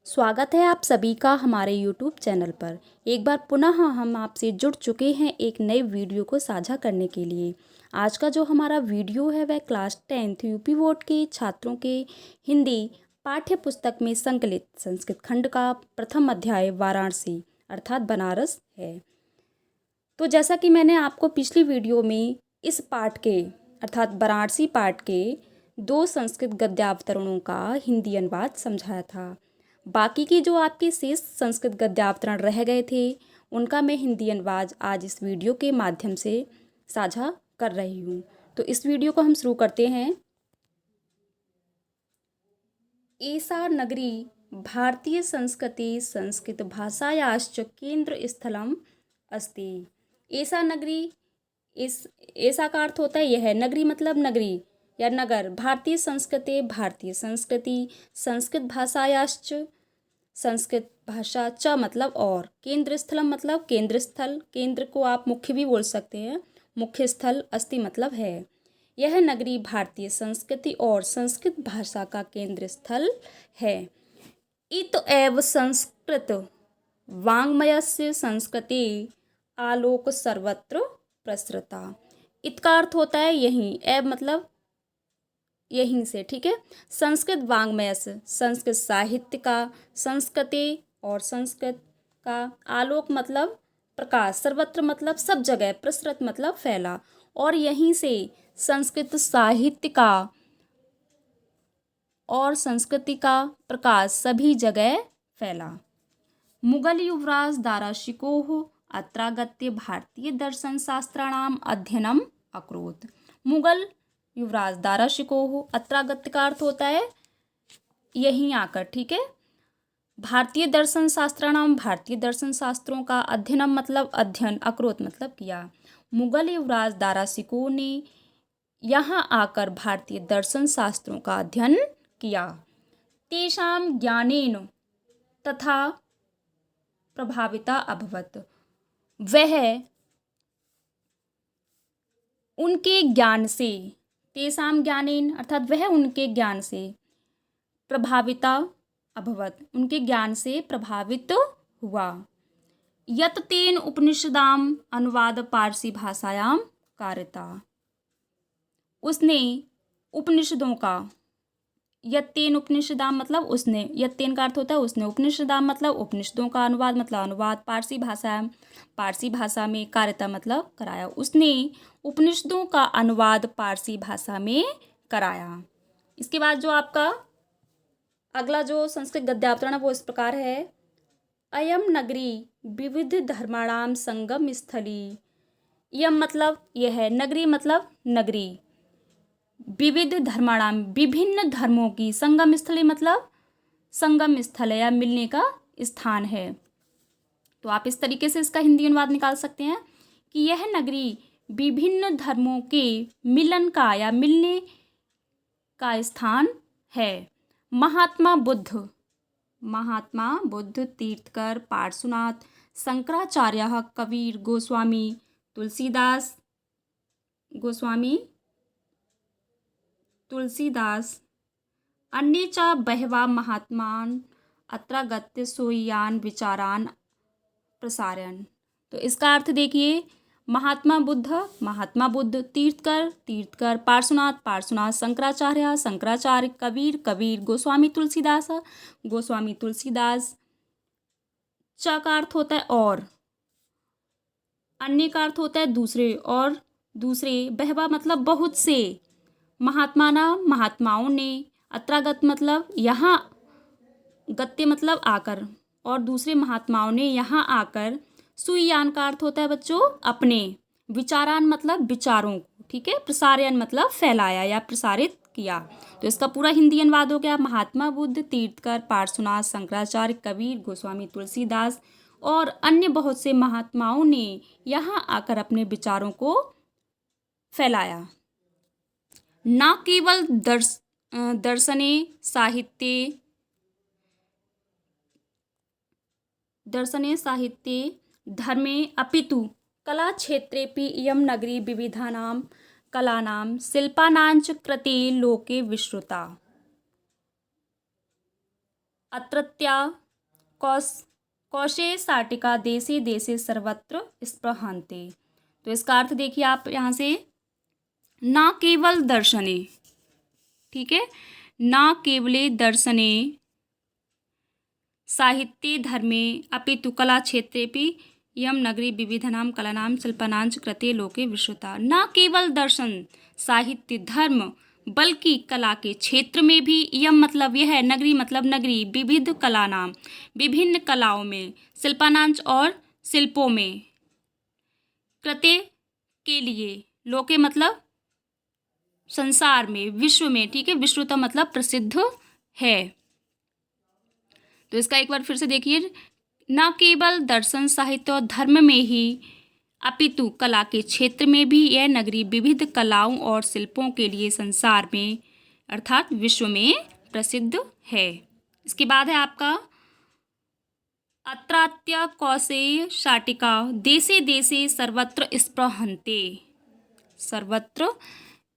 स्वागत है आप सभी का हमारे YouTube चैनल पर। एक बार पुनः हम आपसे जुड़ चुके हैं एक नए वीडियो को साझा करने के लिए। आज का जो हमारा वीडियो है वह क्लास 10th यूपी बोर्ड के छात्रों के हिंदी पाठ्य पुस्तक में संकलित संस्कृत खंड का प्रथम अध्याय वाराणसी अर्थात बनारस है। तो जैसा कि मैंने आपको पिछली वीडियो में इस पाठ के अर्थात वाराणसी पाठ के 2 संस्कृत गद्यावतरणों का हिंदी अनुवाद समझाया था। बाकी की जो आपके शेष संस्कृत गद्यावतरण रह गए थे उनका मैं हिंदी अनुवाद आज इस वीडियो के माध्यम से साझा कर रही हूँ। तो इस वीडियो को हम शुरू करते हैं। एषा नगरी भारतीय संस्कृति संस्कृत भाषायाश्च केंद्र स्थलम अस्ति। एषा नगरी, इस ऐसा का अर्थ होता है यह, नगरी मतलब नगरी या नगर, भारतीय संस्कृति संस्कृत भाषायाश्च संस्कृत भाषा, च मतलब और, केंद्र स्थलम मतलब केंद्र स्थल, केंद्र को आप मुख्य भी बोल सकते हैं, मुख्य स्थल, अस्ति मतलब है। यह नगरी भारतीय संस्कृति और संस्कृत भाषा का केंद्र स्थल है। इत एव संस्कृत वाङ्मयस्य संस्कृति आलोक सर्वत्र प्रसृता। इत का अर्थ होता है यहीं, एव मतलब यहीं से, ठीक है। संस्कृत वाङ्मय से संस्कृत साहित्य का, संस्कृति और संस्कृत का, आलोक मतलब प्रकाश, सर्वत्र मतलब सब जगह, प्रसृत मतलब फैला, और यहीं से संस्कृत साहित्य का और संस्कृति का प्रकाश सभी जगह फैला। मुगल युवराज दारा शिकोह अत्रागत्य भारतीय दर्शन शास्त्राणाम अध्ययनम अकरोत्। मुगल युवराज दारा शिकोह, अत्रागत्य का अर्थ होता है यहीं आकर, ठीक है। भारतीय दर्शन शास्त्राणाम, भारतीय दर्शन शास्त्रों का, अध्ययनम मतलब अध्ययन, अकरोत् मतलब किया। मुगल युवराज दारा शिकोह ने यहाँ आकर भारतीय दर्शन शास्त्रों का अध्ययन किया। तेषां ज्ञानेन तथा प्रभाविता अभवत। वह उनके ज्ञान से, तेषां ज्ञानेन अर्थात वह उनके ज्ञान से, प्रभाविता अभवत उनके ज्ञान से प्रभावित हुआ। यत तेन उपनिषदाम अनुवाद पारसी भाषायाम कारिता। उसने उपनिषदों का, यत्तेन उपनिषदाम मतलब उसने, यत्तेन का अर्थ होता है उसने, उपनिषदाम मतलब उपनिषदों का अनुवाद मतलब अनुवाद, पारसी भाषा में, कारिता मतलब कराया। उसने उपनिषदों का अनुवाद पारसी भाषा में कराया। इसके बाद जो आपका अगला जो संस्कृत गद्यावतरण है वो इस प्रकार है। अयम नगरी विविध धर्माणाम संगम स्थली। यम मतलब यह है, नगरी मतलब नगरी, विविध धर्माणाम विभिन्न धर्मों की, संगम स्थली मतलब संगम स्थल है या मिलने का स्थान है। तो आप इस तरीके से इसका हिंदी अनुवाद निकाल सकते हैं कि यह नगरी विभिन्न धर्मों के मिलन का या मिलने का स्थान है। महात्मा बुद्ध, तीर्थकर, पार्श्वनाथ, शंकराचार्य, कबीर, तुलसीदास अन्ये च बहवा महात्मान अत्रागत्य सोयान विचारान प्रसारयन्। तो इसका अर्थ देखिए, महात्मा बुद्ध, तीर्थकर, पार्श्वनाथ, शंकराचार्य, कबीर, गोस्वामी तुलसीदास। च का अर्थ होता है और, अन्य का अर्थ होता है दूसरे, और दूसरे, बहवा मतलब बहुत से, महात्माओं ने, अत्रागत मतलब यहाँ, गत्य मतलब आकर, और दूसरे महात्माओं ने यहाँ आकर, सुयान का अर्थ होता है बच्चों अपने, विचारान मतलब विचारों को, ठीक है, प्रसारयन मतलब फैलाया या प्रसारित किया। तो इसका पूरा हिंदी अनुवाद हो गया, महात्मा बुद्ध, तीर्थकर, पार्श्वनाथ, शंकराचार्य, कबीर, गोस्वामी तुलसीदास और अन्य बहुत से महात्माओं ने यहाँ आकर अपने विचारों को फैलाया। न केवल दर्शने साहित्ये धर्मे अपितु कला क्षेत्रेपि इयं नगरी विविधानां कलानां शिल्पानां च कृते लोके विश्रुता। अत्रत्या कौशे शाटिका देशे देशे सर्वत्र स्पृहन्ते। तो इसका अर्थ देखिए आप यहाँ से, ना केवल दर्शने, ठीक है, ना केवले दर्शने साहित्ये धर्मे अपितु कला क्षेत्रेपि इयं नगरी विविधानां कलानां शिल्पानांच कृते लोके विश्रुता। न केवल दर्शन साहित्य धर्म बल्कि कला के क्षेत्र में भी, इयं मतलब यह है, नगरी मतलब नगरी, विविध कलानां विभिन्न कलाओं में, शिल्पानांच और शिल्पों में, कृते के लिए, लोके मतलब संसार में, विश्व में, ठीक है, विश्रुता मतलब प्रसिद्ध है। तो इसका एक बार फिर से देखिए, न केवल दर्शन साहित्य और धर्म में ही अपितु कला के क्षेत्र में भी यह नगरी विविध कलाओं और शिल्पों के लिए संसार में अर्थात विश्व में प्रसिद्ध है। इसके बाद है आपका अत्रात्य कौशेय शाटिका देशे देशे सर्वत्र स्पृहन्ते, सर्वत्र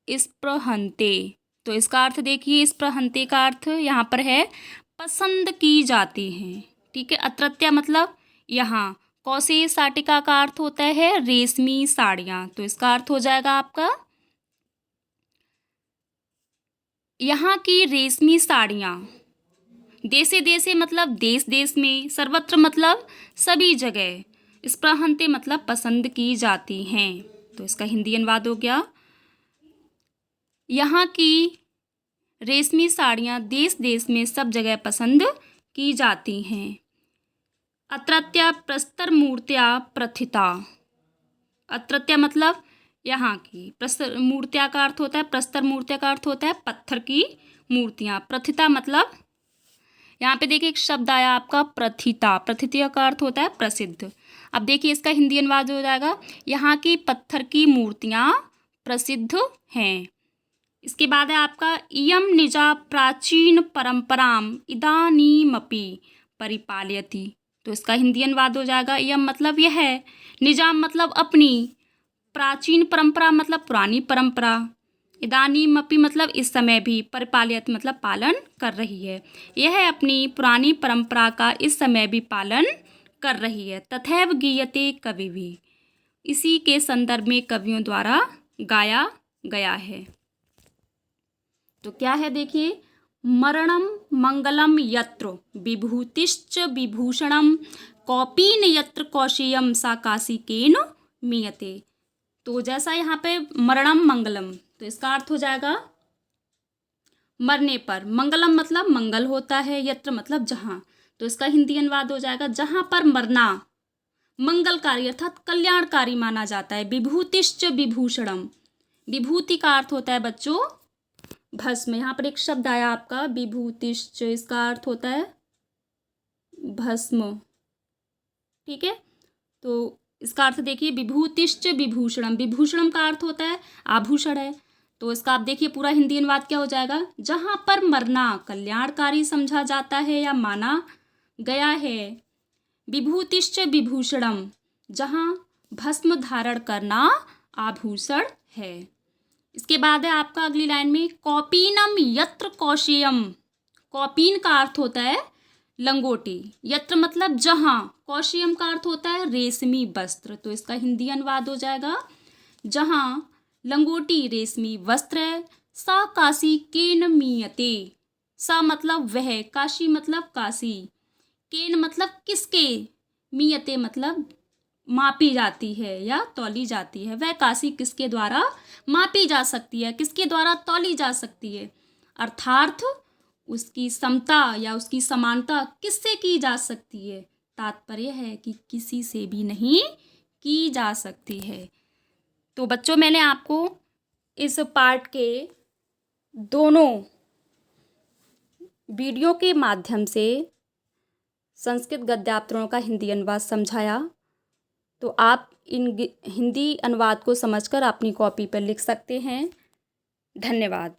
स्पृहन्ते। तो इसका अर्थ देखिए, स्पृहन्ते का अर्थ यहाँ पर है पसंद की जाती हैं, ठीक है। अत्रत्या मतलब यहाँ, कौशेय शाटिका का अर्थ होता है रेशमी साड़ियाँ, तो इसका अर्थ हो जाएगा आपका यहाँ की रेशमी साड़ियाँ। देशे देशे मतलब देश देश में, सर्वत्र मतलब सभी जगह, स्पृहन्ते मतलब पसंद की जाती हैं। तो इसका हिंदी अनुवाद हो गया, यहाँ की रेशमी साड़ियाँ देश देश में सब जगह पसंद की जाती हैं। अत्रत्या प्रस्तर मूर्त्या प्रथिता, अत्रत्या मतलब यहाँ की, प्रस्तर मूर्त्या का अर्थ होता है, प्रस्तर मूर्त्या का अर्थ होता है पत्थर की मूर्तियाँ, प्रथिता मतलब यहाँ पे देखिए एक शब्द आया आपका प्रथिता, प्रथिता का अर्थ होता है प्रसिद्ध। अब देखिए इसका हिंदी अनुवाद हो जाएगा, यहाँ की पत्थर की मूर्तियाँ प्रसिद्ध हैं। इसके बाद है आपका इयं निजा प्राचीन परंपराम इदानीमपि परिपालयति। तो इसका हिंदी अनुवाद हो जाएगा, इयं मतलब यह है, निजाम मतलब अपनी, प्राचीन परंपरा मतलब पुरानी परंपरा, इदानीमपि मतलब इस समय भी, परिपालयति मतलब पालन कर रही है, यह अपनी पुरानी परंपरा का इस समय भी पालन कर रही है। तथैव गीयते कवि भी, इसी के संदर्भ में कवियों द्वारा गाया गया है। तो क्या है देखिए, मरणम मंगलम यत्र विभूतिश्च विभूषणम कौपीन यत्र कौशेयम सा काशिकेन मीयते। तो जैसा यहाँ पे मरणम मंगलम, तो इसका अर्थ हो जाएगा मरने पर, मंगलम मतलब मंगल होता है, यत्र मतलब जहाँ, तो इसका हिंदी अनुवाद हो जाएगा जहाँ पर मरना मंगलकारी अर्थात कल्याणकारी माना जाता है। विभूतिश्च विभूषणम, विभूति का अर्थ होता है बच्चों भस्म, यहाँ पर एक शब्द आया आपका विभूतिश्च, इसका अर्थ होता है भस्म, ठीक है। तो इसका अर्थ देखिए विभूतिश्च विभूषणम, विभूषणम का अर्थ होता है आभूषण है, तो इसका आप देखिए पूरा हिंदी अनुवाद क्या हो जाएगा, जहाँ पर मरना कल्याणकारी समझा जाता है या माना गया है, विभूतिश्च विभूषणम जहाँ भस्म धारण करना आभूषण है। इसके बाद है आपका अगली लाइन में कौपीनम यत्र कौशेयम, कौपीन का अर्थ होता है लंगोटी, यत्र मतलब जहाँ, कौशेयम का अर्थ होता है रेशमी वस्त्र, तो इसका हिंदी अनुवाद हो जाएगा जहाँ लंगोटी रेशमी वस्त्र है। सा काशी केन मीयते, सा मतलब वह, काशी मतलब काशी, केन मतलब किसके, मीयते मतलब मापी जाती है या तौली जाती है, वह काशी किसके द्वारा मापी जा सकती है, किसके द्वारा तौली जा सकती है, अर्थात उसकी समता या उसकी समानता किससे की जा सकती है, तात्पर्य है कि किसी से भी नहीं की जा सकती है। तो बच्चों मैंने आपको इस पार्ट के दोनों वीडियो के माध्यम से संस्कृत गद्यावतरणों का हिंदी अनुवाद समझाया, तो आप इन हिंदी अनुवाद को समझकर अपनी कॉपी पर लिख सकते हैं। धन्यवाद।